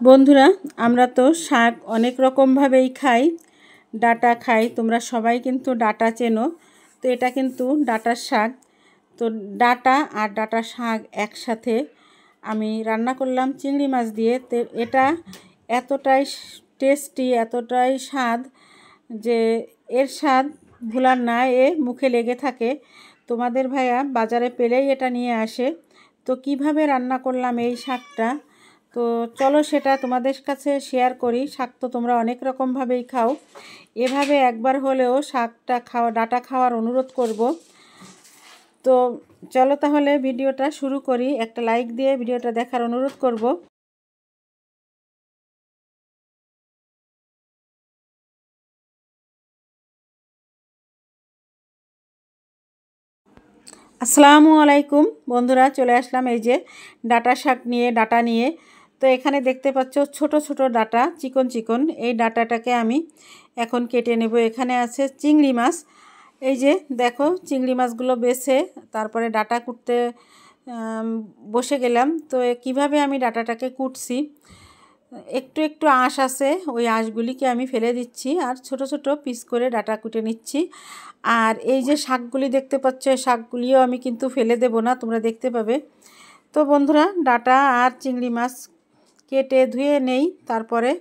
বন্ধুরা, আমরা তো শাক অনেক রকমভাবেই খাই। ডাঁটা খাই, তোমরা সবাই কিন্তু ডাঁটা চেনো। তো এটা কিন্তু ডাঁটার শাক। তো ডাঁটা আর ডাঁটা শাক একসাথে আমি রান্না করলাম চিংড়ি মাছ দিয়ে। তো এটা এতটাই টেস্টি, এতটাই স্বাদ যে এর স্বাদ ভোলার না, মুখে লেগে থাকে। তোমাদের ভাইয়া বাজারে পেলেই এটা নিয়ে আসে। তো কিভাবে রান্না করলাম এই শাকটা, তো চলো সেটা তোমাদের কাছে শেয়ার করি। শাক তো তোমরা অনেক রকমভাবেই খাও, এভাবে একবার হলেও শাকটা খাওয়া, ডাঁটা খাওয়ার অনুরোধ করব। তো চলো তাহলে ভিডিওটা শুরু করি। একটা লাইক দিয়ে ভিডিওটা দেখার অনুরোধ করব। আসসালামু আলাইকুম বন্ধুরা, চলে আসলাম এই যে ডাঁটা শাক নিয়ে, ডাঁটা নিয়ে। তো এখানে দেখতে পাচ্ছ ছোট ছোট ডাঁটা, চিকন চিকন। এই ডাঁটাটাকে আমি এখন কেটে নেব। এখানে আছে চিংড়ি মাছ। এই যে দেখো, চিংড়ি মাছগুলো বেছে তারপরে ডাঁটা কুটতে বসে গেলাম। তো কিভাবে আমি ডাঁটাটাকে কুটছি, একটু একটু আঁশ আছে, ওই আঁশগুলিকে আমি ফেলে দিচ্ছি আর ছোট ছোট পিস করে ডাঁটা কুটে নিচ্ছি। আর এই যে শাকগুলি দেখতে পাচ্ছ, এই শাকগুলিও আমি কিন্তু ফেলে দেব না, তোমরা দেখতে পাবে। তো বন্ধুরা, ডাঁটা আর চিংড়ি মাছ কেটে ধুয়ে নেই, তারপরে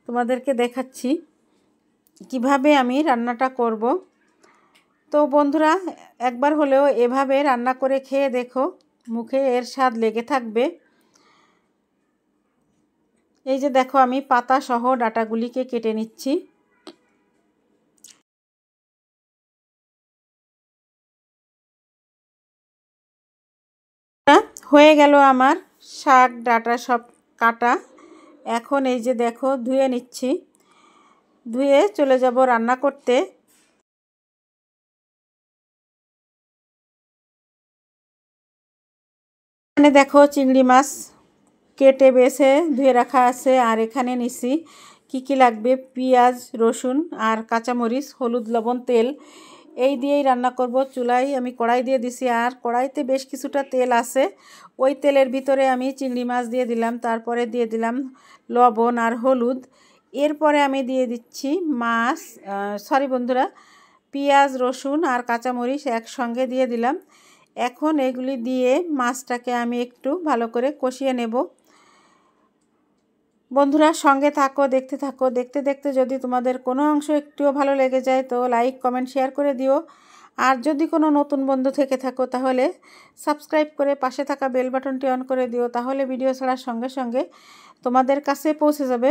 তোমাদেরকে দেখাচ্ছি কিভাবে আমি রান্নাটা করব। তো বন্ধুরা, একবার হলেও এভাবে রান্না করে খেয়ে দেখো, মুখে এর স্বাদ লেগে থাকবে। এই যে দেখো, আমি পাতা সহ ডাঁটাগুলিকে কেটে নিচ্ছি। হয়ে গেল আমার শাক ডাঁটা সব কাটা। এখন এই যে দেখো, ধুয়ে নিচ্ছি, ধুয়ে চলে যাব রান্না করতে। এখানে দেখো চিংড়ি মাছ কেটে বেছে ধুয়ে রাখা আছে। আর এখানে নিছি কি কি লাগবে: পেঁয়াজ, রসুন আর কাঁচামরিচ, হলুদ, লবণ, তেল। এই দিয়েই রান্না করব। চুলায় আমি কড়াই দিয়ে দিছি, আর কড়াইতে বেশ কিছুটা তেল আছে। ওই তেলের ভিতরে আমি চিংড়ি মাছ দিয়ে দিলাম, তারপরে দিয়ে দিলাম লবণ আর হলুদ। এরপরে আমি দিয়ে দিচ্ছি মাছ, সরি বন্ধুরা, পেঁয়াজ, রসুন আর কাঁচামরিচ একসঙ্গে দিয়ে দিলাম। এখন এগুলি দিয়ে মাছটাকে আমি একটু ভালো করে কষিয়ে নেব। বন্ধুরা সঙ্গে থাকো, দেখতে থাকো। দেখতে দেখতে যদি তোমাদের কোনো অংশ একটুও ভালো লেগে যায় তো লাইক, কমেন্ট, শেয়ার করে দিও। আর যদি কোনো নতুন বন্ধু থেকে থাকো তাহলে সাবস্ক্রাইব করে পাশে থাকা বেল বাটনটি অন করে দিও, তাহলে ভিডিও ছাড়ার সঙ্গে সঙ্গে তোমাদের কাছে পৌঁছে যাবে।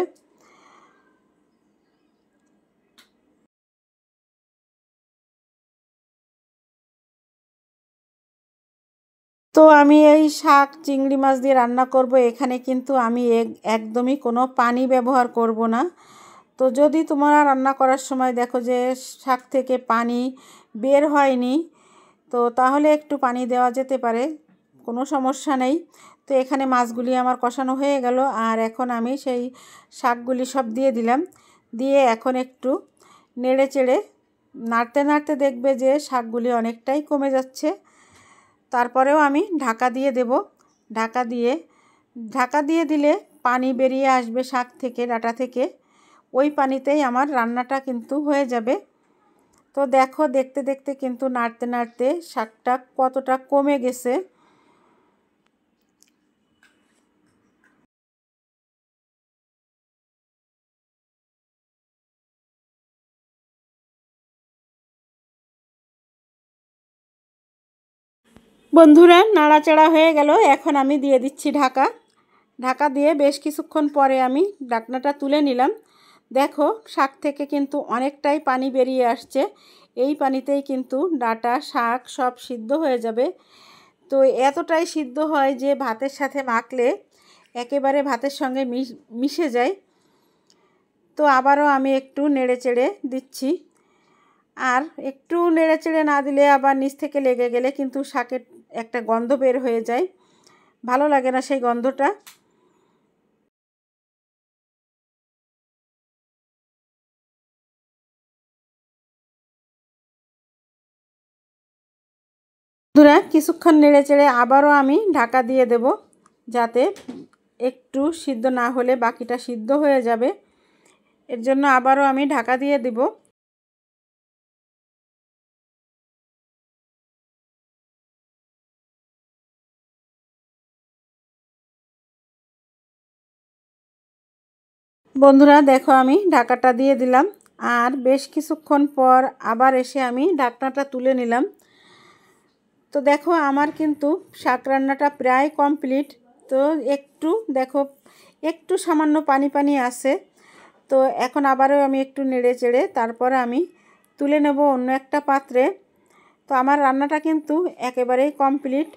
তো আমি এই শাক চিংড়ি মাছ দিয়ে রান্না করব। এখানে কিন্তু আমি একদমই কোনো পানি ব্যবহার করব না। তো যদি তোমরা রান্না করার সময় দেখো যে শাক থেকে পানি বের হয়নি, তো তাহলে একটু পানি দেওয়া যেতে পারে, কোনো সমস্যা নেই। তো এখানে মাছগুলি আমার কষানো হয়ে গেল, আর এখন আমি সেই শাকগুলি সব দিয়ে দিলাম। দিয়ে এখন একটু নেড়ে চেড়ে নাড়তে নাড়তে দেখবে যে শাকগুলি অনেকটাই কমে যাচ্ছে। তারপরেও আমি ঢাকা দিয়ে দেব। ঢাকা দিয়ে দিলে পানি বেরিয়ে আসবে শাক থেকে, ডাঁটা থেকে। ওই পানিতেই আমার রান্নাটা কিন্তু হয়ে যাবে। তো দেখো, দেখতে দেখতে কিন্তু নাড়তে নাড়তে শাকটা কতটা কমে গেছে। বন্ধুরা, নাড়াচাড়া হয়ে গেল। এখন আমি দিয়ে দিচ্ছি ঢাকা। ঢাকা দিয়ে বেশ কিছুক্ষণ পরে আমি ঢাকনাটা তুলে নিলাম। দেখো, শাক থেকে কিন্তু অনেকটাই পানি বেরিয়ে আসছে। এই পানিতেই কিন্তু ডাঁটা শাক সব সিদ্ধ হয়ে যাবে। তো এতটাই সিদ্ধ হয় যে ভাতের সাথে মাখলে একেবারে ভাতের সঙ্গে মিশে যায়। তো আবারও আমি একটু নেড়ে চেড়ে দিচ্ছি। আর একটু নেড়ে চেড়ে না দিলে আবার নিচ থেকে লেগে গেলে কিন্তু শাকের একটা গন্ধ বের হয়ে যায়, ভালো লাগে না সেই গন্ধটা। বন্ধুরা, কিছুক্ষণ নেড়ে চেড়ে আবারও আমি ঢাকা দিয়ে দেব, যাতে একটু সিদ্ধ না হলে বাকিটা সিদ্ধ হয়ে যাবে। এর জন্য আবারও আমি ঢাকা দিয়ে দেব। বন্ধুরা দেখো আমি ঢাকাটা দিয়ে দিলাম, আর বেশ কিছুক্ষণ পর আবার এসে আমি ঢাকনাটা তুলে নিলাম। তো দেখো আমার কিন্তু শাক রান্নাটা প্রায় কমপ্লিট। তো একটু দেখো একটু সামান্য পানি পানি আছে। তো এখন আবারও আমি একটু নেড়ে চেড়ে তারপরে আমি তুলে নেব অন্য একটা পাত্রে। তো আমার রান্নাটা কিন্তু একেবারেই কমপ্লিট।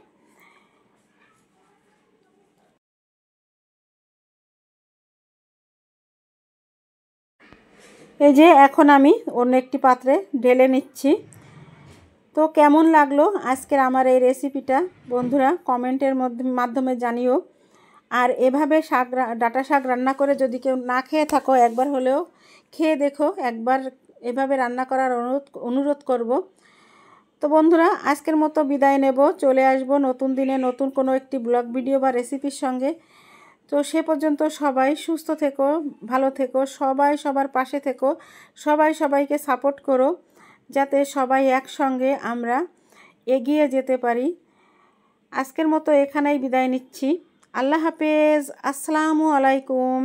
এই যে এখন আমি অন্য একটি পাত্রে ঢেলে নিচ্ছি। তো কেমন লাগলো আজকের আমার এই রেসিপিটা বন্ধুরা কমেন্টের মাধ্যমে জানিও। আর এভাবে ডাঁটা শাক রান্না করে যদি কেউ না খেয়ে থাকো একবার হলেও খেয়ে দেখো, একবার এভাবে রান্না করার অনুরোধ করব। তো বন্ধুরা আজকের মতো বিদায় নেব, চলে আসব নতুন দিনে নতুন কোনো একটি ব্লগ ভিডিও বা রেসিপির সঙ্গে। তো সে পর্যন্ত সবাই সুস্থ থেকো, ভালো থেকো, সবাই সবার পাশে থেকো, সবাই সবাইকে সাপোর্ট করো, যাতে সবাই একসঙ্গে আমরা এগিয়ে যেতে পারি। আজকের মতো এখানেই বিদায় নিচ্ছি। আল্লাহ হাফেজ, আসসালামু আলাইকুম।